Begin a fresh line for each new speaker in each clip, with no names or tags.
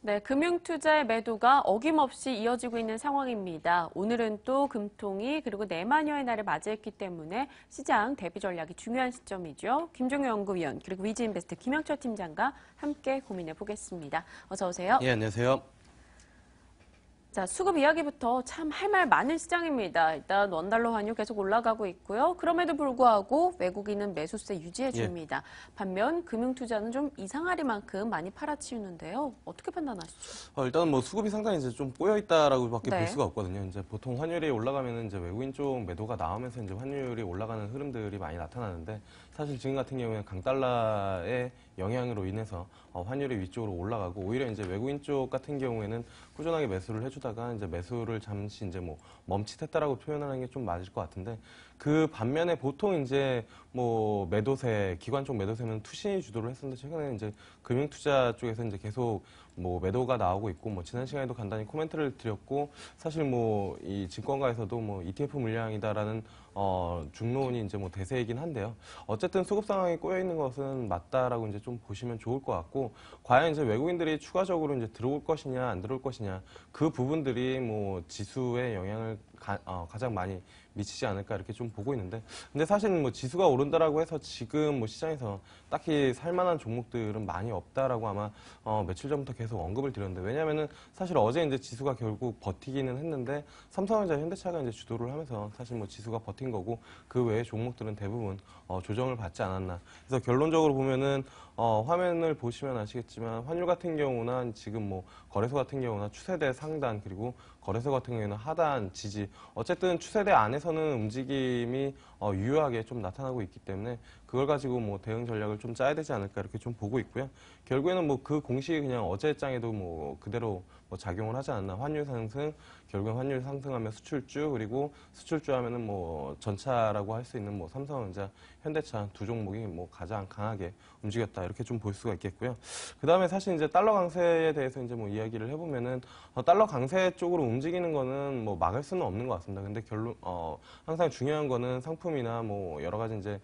네, 금융투자의 매도가 어김없이 이어지고 있는 상황입니다. 오늘은 또 금통위 그리고 내마녀의 날을 맞이했기 때문에 시장 대비 전략이 중요한 시점이죠. 김종효 연구위원 그리고 위즈인베스트 김영철 팀장과 함께 고민해 보겠습니다. 어서 오세요.
예, 안녕하세요.
자, 수급 이야기부터 참 할 말 많은 시장입니다. 일단 원달러 환율 계속 올라가고 있고요. 그럼에도 불구하고 외국인은 매수세 유지해 줍니다. 반면 금융투자는 좀 이상하리만큼 많이 팔아치우는데요. 어떻게 판단하시죠?
일단은 뭐 수급이 상당히 이제 좀 꼬여 있다라고밖에
네.
볼 수가 없거든요. 이제 보통 환율이 올라가면은 이제 외국인 쪽 매도가 나오면서 이제 환율이 올라가는 흐름들이 많이 나타나는데 사실 지금 같은 경우에는 강달러의 영향으로 인해서 환율이 위쪽으로 올라가고 오히려 이제 외국인 쪽 같은 경우에는 꾸준하게 매수를 해주다가 이제 매수를 잠시 이제 뭐 멈칫했다라고 표현하는 게 좀 맞을 것 같은데 그 반면에 보통 이제 뭐 매도세 기관 쪽 매도세는 투신이 주도를 했었는데 최근에 이제 금융투자 쪽에서 이제 계속 뭐 매도가 나오고 있고 뭐 지난 시간에도 간단히 코멘트를 드렸고 사실 뭐 이 증권가에서도 뭐 ETF 물량이다라는 중론이 이제 뭐 대세이긴 한데요. 어쨌든 수급 상황이 꼬여 있는 것은 맞다라고 이제 좀 보시면 좋을 것 같고 과연 이제 외국인들이 추가적으로 이제 들어올 것이냐 안 들어올 것이냐 그 부분들이 뭐 지수에 영향을 가장 많이 미치지 않을까 이렇게 좀 보고 있는데 근데 사실 뭐 지수가 오른다라고 해서 지금 뭐 시장에서 딱히 살만한 종목들은 많이 없다라고 아마 며칠 전부터 계속 언급을 드렸는데 왜냐면은 사실 어제 이제 지수가 결국 버티기는 했는데 삼성전자, 현대차가 이제 주도를 하면서 사실 뭐 지수가 버틴 거고 그 외의 종목들은 대부분 조정을 받지 않았나. 그래서 결론적으로 보면은 화면을 보시면 아시겠지만 환율 같은 경우나 지금 뭐 거래소 같은 경우나 추세대 상단 그리고 거래소 같은 경우에는 하단 지지 어쨌든 추세대 안에서는 움직임이 유효하게 좀 나타나고 있기 때문에 그걸 가지고 뭐 대응 전략을 좀 짜야 되지 않을까 이렇게 좀 보고 있고요. 결국에는 뭐 그 공식이 그냥 어제 장에도 뭐 그대로 뭐 작용을 하지 않나. 환율 상승, 결국엔 환율 상승하면 수출주 그리고 수출주 하면은 뭐 전차라고 할 수 있는 뭐 삼성전자, 현대차 두 종목이 뭐 가장 강하게 움직였다 이렇게 좀 볼 수가 있겠고요. 그 다음에 사실 이제 달러 강세에 대해서 이제 뭐 이야기를 해보면은 달러 강세 쪽으로 움직이는 거는 뭐 막을 수는 없는 것 같습니다. 근데 항상 중요한 거는 상품이나 뭐 여러 가지 이제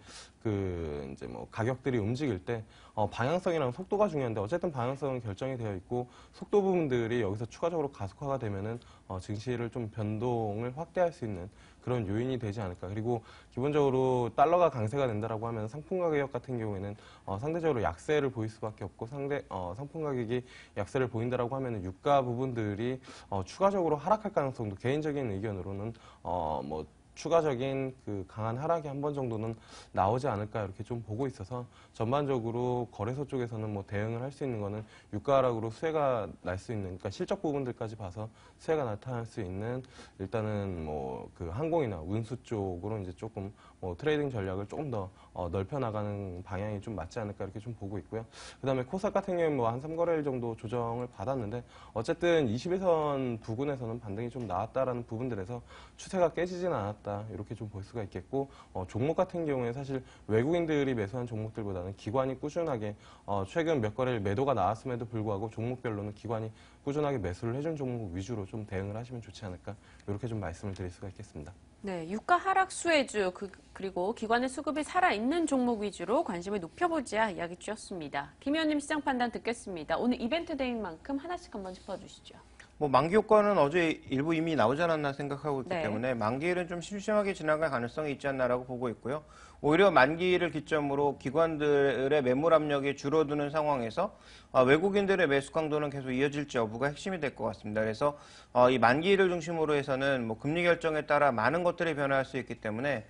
뭐 가격들이 움직일 때 방향성이랑 속도가 중요한데 어쨌든 방향성은 결정이 되어 있고 속도 부분들이 여기서 추가적으로 가속화가 되면은 증시를 좀 변동을 확대할 수 있는 그런 요인이 되지 않을까. 그리고 기본적으로 달러가 강세가 된다라고 하면 상품 가격 같은 경우에는 상대적으로 약세를 보일 수밖에 없고 상품 가격이 약세를 보인다라고 하면은 유가 부분들이 추가적으로 하락할 가능성도 개인적인 의견으로는 뭐 추가적인 그 강한 하락이 한 번 정도는 나오지 않을까 이렇게 좀 보고 있어서 전반적으로 거래소 쪽에서는 뭐 대응을 할 수 있는 거는 유가 하락으로 수혜가 날 수 있는 그러니까 실적 부분들까지 봐서 수혜가 나타날 수 있는 일단은 뭐 그 항공이나 운수 쪽으로 이제 조금 뭐 트레이딩 전략을 조금 더 넓혀 나가는 방향이 좀 맞지 않을까 이렇게 좀 보고 있고요. 그다음에 코스닥 같은 경우는 뭐 한 3거래일 정도 조정을 받았는데 어쨌든 21선 부근에서는 반등이 좀 나왔다라는 부분들에서 추세가 깨지진 않았다. 이렇게 좀 볼 수가 있겠고 종목 같은 경우에 사실 외국인들이 매수한 종목들보다는 기관이 꾸준하게 최근 몇 거래일 매도가 나왔음에도 불구하고 종목별로는 기관이 꾸준하게 매수를 해준 종목 위주로 좀 대응을 하시면 좋지 않을까 이렇게 좀 말씀을 드릴 수가 있겠습니다.
네, 유가 하락 수혜주 그리고 기관의 수급이 살아있는 종목 위주로 관심을 높여보자 이야기 주셨습니다. 김 의원님 시장 판단 듣겠습니다. 오늘 이벤트 데이인 만큼 하나씩 한번 짚어주시죠.
뭐 만기 효과는 어제 일부 이미 나오지 않았나 생각하고 있기
네.
때문에 만기일은 좀 심심하게 지나갈 가능성이 있지 않나라고 보고 있고요. 오히려 만기일을 기점으로 기관들의 매물 압력이 줄어드는 상황에서 외국인들의 매수 강도는 계속 이어질지 여부가 핵심이 될 것 같습니다. 그래서 이 만기일을 중심으로 해서는 뭐 금리 결정에 따라 많은 것들이 변화할 수 있기 때문에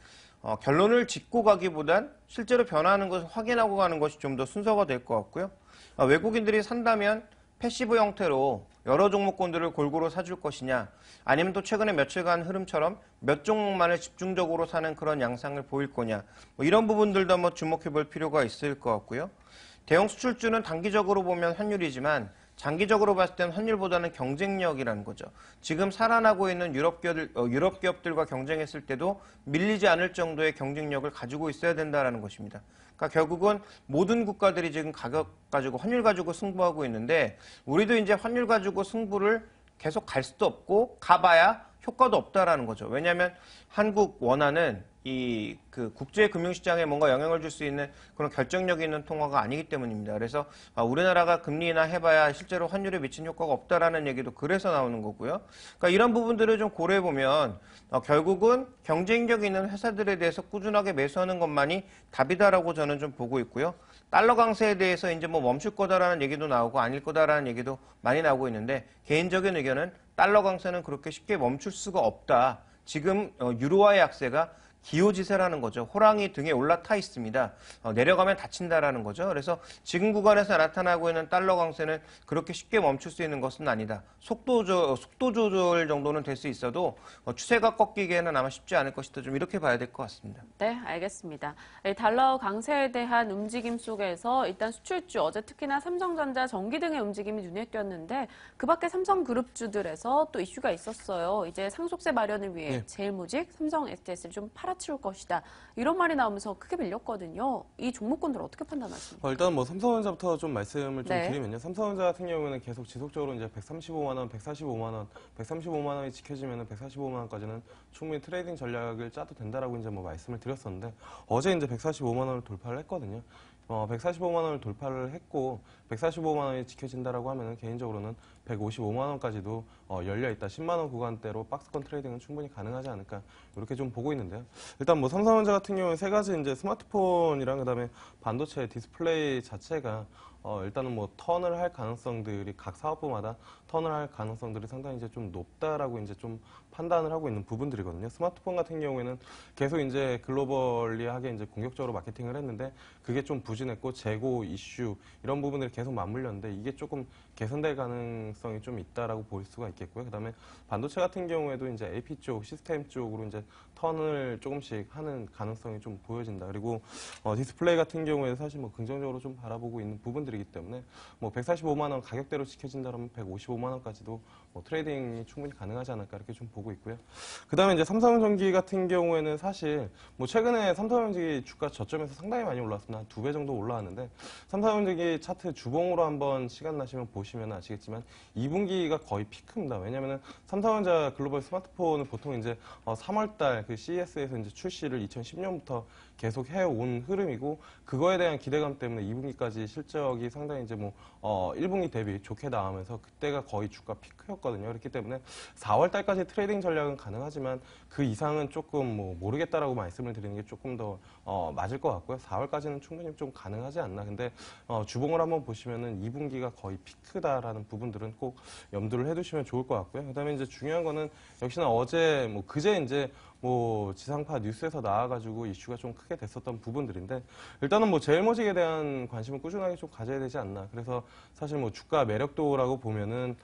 결론을 짓고 가기보단 실제로 변화하는 것을 확인하고 가는 것이 좀 더 순서가 될 것 같고요. 외국인들이 산다면 패시브 형태로 여러 종목군들을 골고루 사줄 것이냐 아니면 또 최근에 며칠간 흐름처럼 몇 종목만을 집중적으로 사는 그런 양상을 보일 거냐 뭐 이런 부분들도 한번 주목해 볼 필요가 있을 것 같고요. 대형 수출주는 단기적으로 보면 환율이지만 장기적으로 봤을 때는 환율보다는 경쟁력이라는 거죠. 지금 살아나고 있는 유럽 기업들과 경쟁했을 때도 밀리지 않을 정도의 경쟁력을 가지고 있어야 된다는 것입니다. 그러니까 결국은 모든 국가들이 지금 가격 가지고 환율 가지고 승부하고 있는데 우리도 이제 환율 가지고 승부를 계속 갈 수도 없고 가봐야 효과도 없다라는 거죠. 왜냐하면 한국 원화는 그 국제 금융시장에 뭔가 영향을 줄 수 있는 그런 결정력 있는 통화가 아니기 때문입니다. 그래서 우리나라가 금리 인하 해봐야 실제로 환율에 미친 효과가 없다라는 얘기도 그래서 나오는 거고요. 그러니까 이런 부분들을 좀 고려해 보면 결국은 경쟁력 있는 회사들에 대해서 꾸준하게 매수하는 것만이 답이다라고 저는 좀 보고 있고요. 달러 강세에 대해서 이제 뭐 멈출 거다라는 얘기도 나오고 아닐 거다라는 얘기도 많이 나오고 있는데 개인적인 의견은 달러 강세는 그렇게 쉽게 멈출 수가 없다. 지금 유로화의 약세가 기호지세라는 거죠. 호랑이 등에 올라타 있습니다. 내려가면 다친다라는 거죠. 그래서 지금 구간에서 나타나고 있는 달러 강세는 그렇게 쉽게 멈출 수 있는 것은 아니다. 속도 조절 정도는 될 수 있어도 추세가 꺾이기에는 아마 쉽지 않을 것이다. 좀 이렇게 봐야 될 것 같습니다.
네, 알겠습니다. 달러 강세에 대한 움직임 속에서 일단 수출주, 어제 특히나 삼성전자, 전기 등의 움직임이 눈에 띄었는데 그 밖에 삼성그룹주들에서 또 이슈가 있었어요. 이제 상속세 마련을 위해 제일모직, 삼성 SDS를 좀 팔아치울 것이다. 이런 말이 나오면서 크게 밀렸거든요. 이 종목군들 어떻게 판단하십니까?
일단 뭐 삼성전자부터 좀 말씀을 좀
네.
드리면요. 삼성전자 같은 경우에는 계속 지속적으로 이제 135만 원, 145만 원, 135만 원이 지켜지면은 145만 원까지는 충분히 트레이딩 전략을 짜도 된다라고 이제 뭐 말씀을 드렸었는데 어제 이제 145만 원을 돌파를 했거든요. 145만 원을 돌파를 했고 145만 원이 지켜진다라고 하면은 개인적으로는 155만 원까지도 열려 있다. 10만 원 구간대로 박스권 트레이딩은 충분히 가능하지 않을까 이렇게 좀 보고 있는데요. 일단 뭐 삼성전자 같은 경우에 세 가지 이제 스마트폰이랑 그다음에 반도체 디스플레이 자체가 일단은 뭐 턴을 할 가능성들이 각 사업부마다 턴을 할 가능성들이 상당히 이제 좀 높다라고 이제 좀 판단을 하고 있는 부분들이거든요. 스마트폰 같은 경우에는 계속 이제 글로벌리하게 이제 공격적으로 마케팅을 했는데 그게 좀 부진했고 재고 이슈 이런 부분들이 계속 맞물렸는데 이게 조금 개선될 가능성이 좀 있다라고 볼 수가 있겠고요. 그다음에 반도체 같은 경우에도 이제 AP 쪽, 시스템 쪽으로 이제 턴을 조금씩 하는 가능성이 좀 보여진다. 그리고 디스플레이 같은 경우에 사실 뭐 긍정적으로 좀 바라보고 있는 부분들이기 때문에 뭐 145만 원 가격대로 지켜진다면 155만 원까지도 뭐 트레이딩이 충분히 가능하지 않을까 이렇게 좀 보고 있고요. 그다음에 이제 삼성전기 같은 경우에는 사실 뭐 최근에 삼성전기 주가 저점에서 상당히 많이 올랐습니다. 한 2배 정도 올라왔는데 삼성전기 차트 주봉으로 한번 시간 나시면 보시면 아시겠지만 2분기가 거의 피크입니다. 왜냐면은 삼성전자 글로벌 스마트폰은 보통 이제 3월달 그 CES에서 이제 출시를 2010년부터 계속 해온 흐름이고 그거에 대한 기대감 때문에 2분기까지 실적이 상당히 이제 뭐 1분기 대비 좋게 나오면서 그때가 거의 주가 피크였거든요. 그렇기 때문에 4월달까지 트레이딩 전략은 가능하지만 그 이상은 조금 뭐 모르겠다라고 말씀을 드리는 게 조금 더 맞을 것 같고요. 4월까지는 충분히 좀 가능하지 않나. 근데 주봉을 한번 보시면은 2분기가 거의 피크다라는 부분들은 꼭 염두를 해두시면 좋을 것 같고요. 그다음에 이제 중요한 거는 역시나 어제 뭐 그제 이제 뭐 지상파 뉴스에서 나와가지고 이슈가 좀 크게 됐었던 부분들인데 일단은 뭐 제일모직에 대한 관심을 꾸준하게 좀 가져야 되지 않나. 그래서 사실 뭐 주가 매력도라고 보면은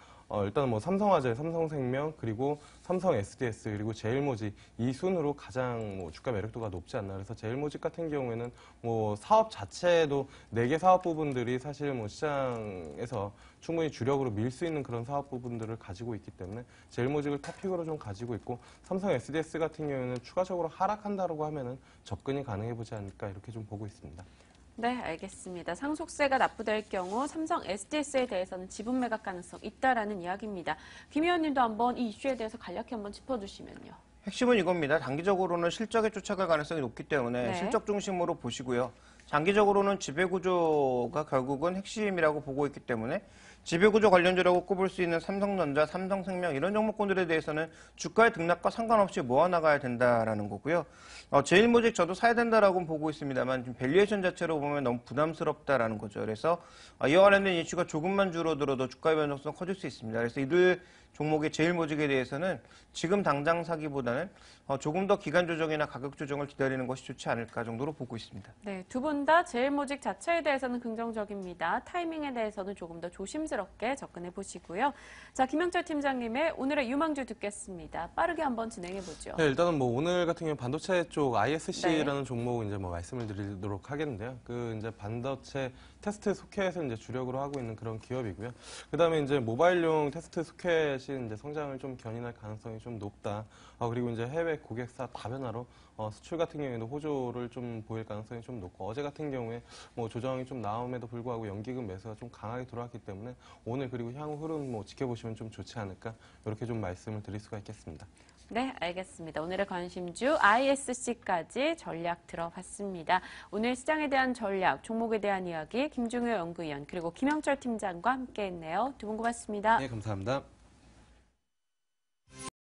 일단 뭐 삼성화재, 삼성생명, 그리고 삼성 SDS, 그리고 제일모직 이 순으로 가장 뭐 주가 매력도가 높지 않나. 그래서 제일모직 같은 경우에는 뭐 사업 자체도 4개 사업 부분들이 사실 뭐 시장에서 충분히 주력으로 밀 수 있는 그런 사업 부분들을 가지고 있기 때문에 제일모직을 탑픽으로 좀 가지고 있고 삼성 SDS 같은 경우에는 추가적으로 하락한다고 하면은 접근이 가능해 보지 않을까 이렇게 좀 보고 있습니다.
네, 알겠습니다. 상속세가 납부될 경우 삼성 SDS에 대해서는 지분 매각 가능성 있다라는 이야기입니다. 김 의원님도 한번 이 이슈에 대해서 간략히 한번 짚어주시면요.
핵심은 이겁니다. 단기적으로는 실적에 쫓아갈 가능성이 높기 때문에
네.
실적 중심으로 보시고요. 장기적으로는 지배구조가 결국은 핵심이라고 보고 있기 때문에 지배구조 관련주라고 꼽을 수 있는 삼성전자, 삼성생명 이런 종목군들에 대해서는 주가의 등락과 상관없이 모아나가야 된다라는 거고요. 제일모직 저도 사야 된다라고 보고 있습니다만 지금 밸류에이션 자체로 보면 너무 부담스럽다라는 거죠. 그래서 이와 관련된 이슈가 조금만 줄어들어도 주가의 변동성 커질 수 있습니다. 그래서 이들 종목의 제일모직에 대해서는 지금 당장 사기보다는 조금 더 기간 조정이나 가격 조정을 기다리는 것이 좋지 않을까 정도로 보고 있습니다.
네, 두 분 다 제일모직 자체에 대해서는 긍정적입니다. 타이밍에 대해서는 조금 더 조심스럽게 접근해 보시고요. 자, 김영철 팀장님의 오늘의 유망주 듣겠습니다. 빠르게 한번 진행해 보죠.
네, 일단은 뭐 오늘 같은 경우 반도체 쪽 ISC라는 종목 이제 뭐 말씀을 드리도록 하겠는데요. 그 이제 반도체 테스트 소켓을 이제 주력으로 하고 있는 그런 기업이고요. 그다음에 이제 모바일용 테스트 소켓이 이제 성장을 좀 견인할 가능성이 좀 높다. 그리고 이제 해외 고객사 다변화로 수출 같은 경우에도 호조를 좀 보일 가능성이 좀 높고 어제 같은 경우에 뭐 조정이 좀 나옴에도 불구하고 연기금 매수가 좀 강하게 들어왔기 때문에 오늘 그리고 향후 흐름 뭐 지켜보시면 좀 좋지 않을까 이렇게 좀 말씀을 드릴 수가 있겠습니다.
네, 알겠습니다. 오늘의 관심주 ISC까지 전략 들어봤습니다. 오늘 시장에 대한 전략, 종목에 대한 이야기 김중효 연구위원 그리고 김영철 팀장과 함께했네요. 두 분 고맙습니다.
네, 감사합니다.